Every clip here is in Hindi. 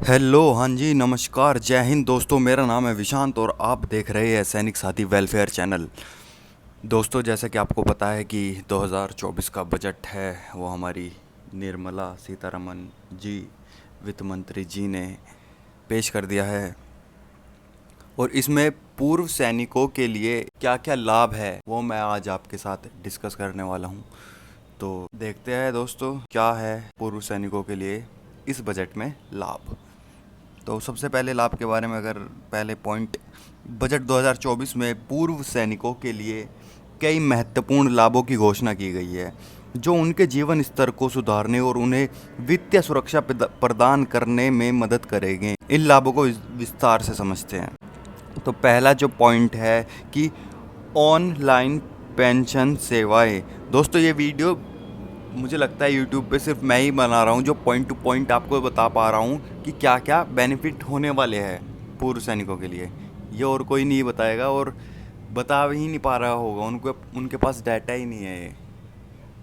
हेलो, हाँ जी, नमस्कार, जय हिंद दोस्तों। मेरा नाम है विशांत और आप देख रहे हैं सैनिक साथी वेलफेयर चैनल। दोस्तों, जैसा कि आपको पता है कि 2024 का बजट है वो हमारी निर्मला सीतारमण जी, वित्त मंत्री जी ने पेश कर दिया है। और इसमें पूर्व सैनिकों के लिए क्या क्या लाभ है वो मैं आज आपके साथ डिस्कस करने वाला हूँ। तो देखते हैं दोस्तों, क्या है पूर्व सैनिकों के लिए इस बजट में लाभ। तो सबसे पहले लाभ के बारे में अगर पहले पॉइंट, बजट 2024 में पूर्व सैनिकों के लिए कई महत्वपूर्ण लाभों की घोषणा की गई है जो उनके जीवन स्तर को सुधारने और उन्हें वित्तीय सुरक्षा प्रदान करने में मदद करेंगे। इन लाभों को विस्तार से समझते हैं। तो पहला जो पॉइंट है कि ऑनलाइन पेंशन सेवाएं। दोस्तों, ये वीडियो मुझे लगता है यूट्यूब पे सिर्फ मैं ही बना रहा हूँ जो पॉइंट टू पॉइंट आपको बता पा रहा हूँ कि क्या क्या बेनिफिट होने वाले हैं पूर्व सैनिकों के लिए। ये और कोई नहीं बताएगा और बता ही नहीं पा रहा होगा, उनके पास डाटा ही नहीं है। ये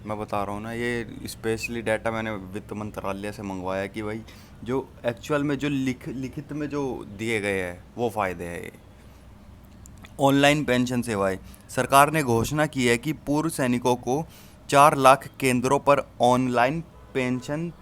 मैं बता रहा हूँ ना, ये स्पेशली डाटा मैंने वित्त मंत्रालय से मंगवाया कि भाई जो एक्चुअल में जो लिखित में जो दिए गए हैं वो फ़ायदे हैं। ऑनलाइन पेंशन सेवाएं। सरकार ने घोषणा की है कि पूर्व सैनिकों को 4 लाख केंद्रों पर ऑनलाइन पेंशन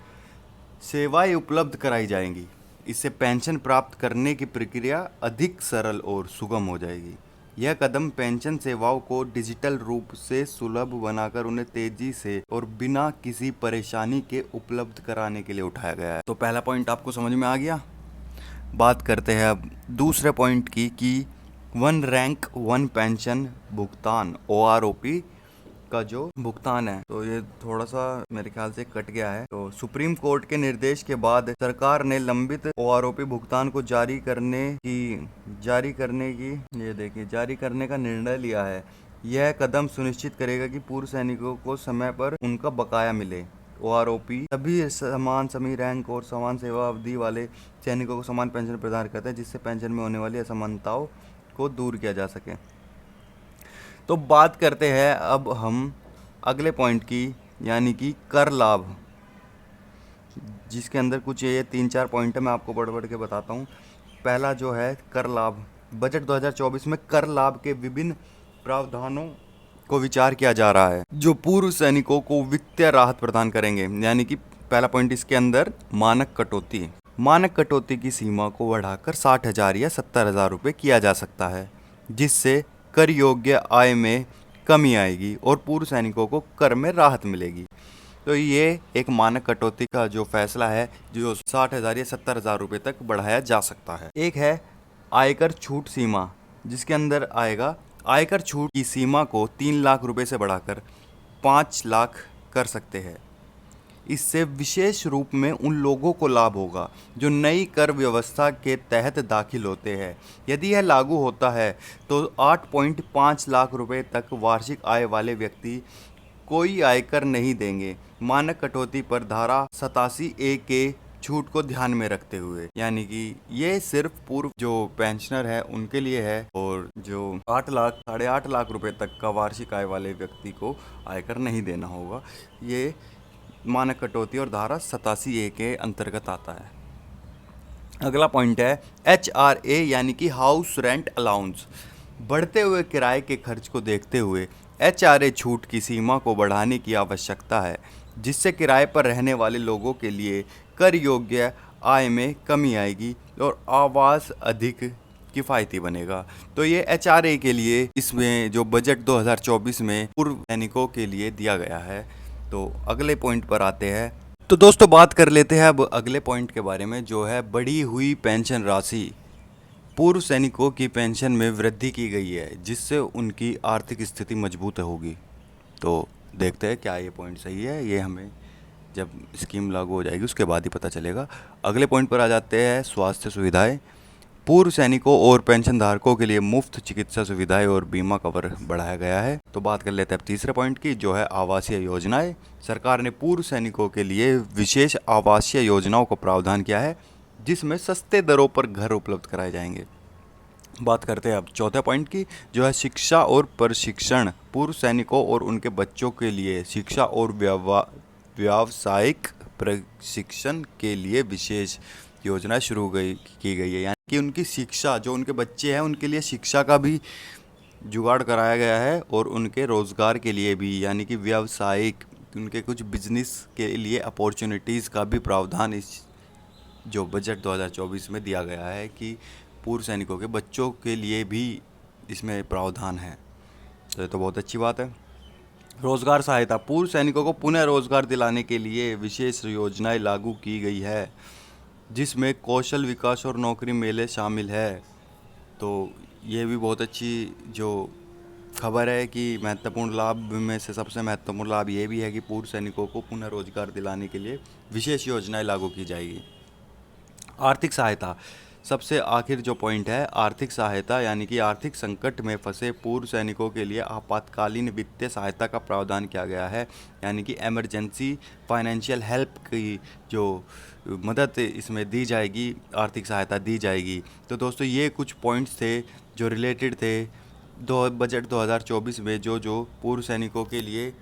सेवाएं उपलब्ध कराई जाएंगी। इससे पेंशन प्राप्त करने की प्रक्रिया अधिक सरल और सुगम हो जाएगी। यह कदम पेंशन सेवाओं को डिजिटल रूप से सुलभ बनाकर उन्हें तेजी से और बिना किसी परेशानी के उपलब्ध कराने के लिए उठाया गया है। तो पहला पॉइंट आपको समझ में आ गया। बात करते हैं अब दूसरे पॉइंट की कि वन रैंक वन पेंशन भुगतान OROP का जो भुगतान है, तो ये थोड़ा सा मेरे ख्याल से कट गया है। तो सुप्रीम कोर्ट के निर्देश के बाद सरकार ने लंबित OROP भुगतान को जारी करने का निर्णय लिया है। यह कदम सुनिश्चित करेगा कि पूर्व सैनिकों को समय पर उनका बकाया मिले। OROP सभी समान समी रैंक और समान सेवा अवधि वाले सैनिकों को समान पेंशन प्रदान करते हैं, जिससे पेंशन में होने वाली असमानताओं को दूर किया जा सके। तो बात करते हैं अब हम अगले पॉइंट की, यानी कि कर लाभ, जिसके अंदर कुछ ये 3-4 पॉइंट है, मैं आपको बढ़ के बताता हूँ। पहला जो है कर लाभ। बजट 2024 में कर लाभ के विभिन्न प्रावधानों को विचार किया जा रहा है जो पूर्व सैनिकों को वित्तीय राहत प्रदान करेंगे। यानी कि पहला पॉइंट इसके अंदर मानक कटौती की सीमा को बढ़ाकर 60,000 या 70,000 रुपये किया जा सकता है, जिससे कर योग्य आय में कमी आएगी और पूर्व सैनिकों को कर में राहत मिलेगी। तो ये एक मानक कटौती का जो फैसला है जो 60,000 या 70,000 रुपये तक बढ़ाया जा सकता है। एक है आयकर छूट सीमा, जिसके अंदर आएगा आयकर छूट की सीमा को 3 लाख रुपये से बढ़ाकर 5 लाख कर सकते हैं। इससे विशेष रूप में उन लोगों को लाभ होगा जो नई कर व्यवस्था के तहत दाखिल होते हैं। यदि यह लागू होता है तो 8.5 लाख रुपए तक वार्षिक आय वाले व्यक्ति कोई आयकर नहीं देंगे। मानक कटौती पर धारा 87A के छूट को ध्यान में रखते हुए, यानी कि ये सिर्फ पूर्व जो पेंशनर है उनके लिए है, और जो 8 लाख रुपए तक का वार्षिक आय वाले व्यक्ति को आयकर नहीं देना होगा। ये मानक कटौती और धारा 87A के अंतर्गत आता है। अगला पॉइंट है HRA, यानी कि हाउस रेंट अलाउंस। बढ़ते हुए किराए के खर्च को देखते हुए HRA छूट की सीमा को बढ़ाने की आवश्यकता है, जिससे किराए पर रहने वाले लोगों के लिए कर योग्य आय में कमी आएगी और आवास अधिक किफ़ायती बनेगा। तो ये HRA के लिए इसमें जो बजट 2024 में पूर्व सैनिकों के लिए दिया गया है। तो अगले पॉइंट पर आते हैं। तो दोस्तों, बात कर लेते हैं अब अगले पॉइंट के बारे में, जो है बढ़ी हुई पेंशन राशि। पूर्व सैनिकों की पेंशन में वृद्धि की गई है, जिससे उनकी आर्थिक स्थिति मजबूत होगी। तो देखते हैं क्या ये पॉइंट सही है। ये हमें जब स्कीम लागू हो जाएगी उसके बाद ही पता चलेगा। अगले पॉइंट पर आ जाते हैं स्वास्थ्य सुविधाएं। पूर्व सैनिकों और पेंशन धारकों के लिए मुफ्त चिकित्सा सुविधाएं और बीमा कवर बढ़ाया गया है। तो बात कर लेते हैं अब तीसरे पॉइंट की, जो है आवासीय योजनाएं। सरकार ने पूर्व सैनिकों के लिए विशेष आवासीय योजनाओं को प्रावधान किया है, जिसमें सस्ते दरों पर घर उपलब्ध कराए जाएंगे। बात करते हैं अब चौथे पॉइंट की, जो है शिक्षा और प्रशिक्षण। पूर्व सैनिकों और उनके बच्चों के लिए शिक्षा और व्यावसायिक प्रशिक्षण के लिए विशेष योजना शुरू की गई है, यानी कि उनकी शिक्षा, जो उनके बच्चे हैं उनके लिए शिक्षा का भी जुगाड़ कराया गया है और उनके रोज़गार के लिए भी, यानी कि व्यावसायिक उनके कुछ बिजनेस के लिए अपॉर्चुनिटीज़ का भी प्रावधान इस जो बजट 2024 में दिया गया है कि पूर्व सैनिकों के बच्चों के लिए भी इसमें प्रावधान है। तो ये तो बहुत अच्छी बात है। रोज़गार सहायता, पूर्व सैनिकों को पुनः रोज़गार दिलाने के लिए विशेष योजनाएं लागू की गई है, जिसमें कौशल विकास और नौकरी मेले शामिल है। तो ये भी बहुत अच्छी जो खबर है कि महत्वपूर्ण लाभ में से सबसे महत्वपूर्ण लाभ ये भी है कि पूर्व सैनिकों को पुनः रोजगार दिलाने के लिए विशेष योजनाएं लागू की जाएगी। आर्थिक सहायता, सबसे आखिर जो पॉइंट है आर्थिक सहायता, यानी कि आर्थिक संकट में फंसे पूर्व सैनिकों के लिए आपातकालीन वित्तीय सहायता का प्रावधान किया गया है, यानी कि इमरजेंसी फाइनेंशियल हेल्प की जो मदद इसमें दी जाएगी, आर्थिक सहायता दी जाएगी। तो दोस्तों ये कुछ पॉइंट्स थे जो रिलेटेड थे बजट 2024 में, जो पूर्व सैनिकों के लिए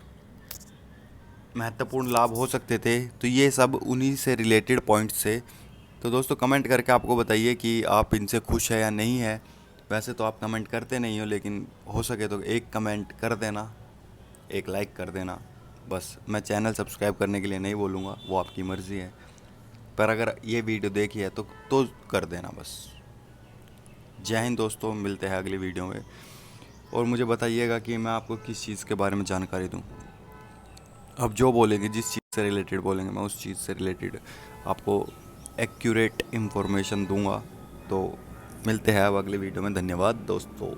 महत्वपूर्ण लाभ हो सकते थे। तो ये सब उन्हीं से रिलेटेड पॉइंट्स थे। तो दोस्तों कमेंट करके आपको बताइए कि आप इनसे खुश है या नहीं है। वैसे तो आप कमेंट करते नहीं हो, लेकिन हो सके तो एक कमेंट कर देना, एक लाइक कर देना। बस मैं चैनल सब्सक्राइब करने के लिए नहीं बोलूँगा, वो आपकी मर्ज़ी है, पर अगर ये वीडियो देखी है तो कर देना बस। जय हिंद दोस्तों, मिलते हैं अगली वीडियो में। और मुझे बताइएगा कि मैं आपको किस चीज़ के बारे में जानकारी दूँ। अब जो बोलेंगे, जिस चीज़ से रिलेटेड बोलेंगे, मैं उस चीज़ से रिलेटेड आपको एक्यूरेट इन्फॉर्मेशन दूंगा। तो मिलते हैं अब अगले वीडियो में। धन्यवाद दोस्तों।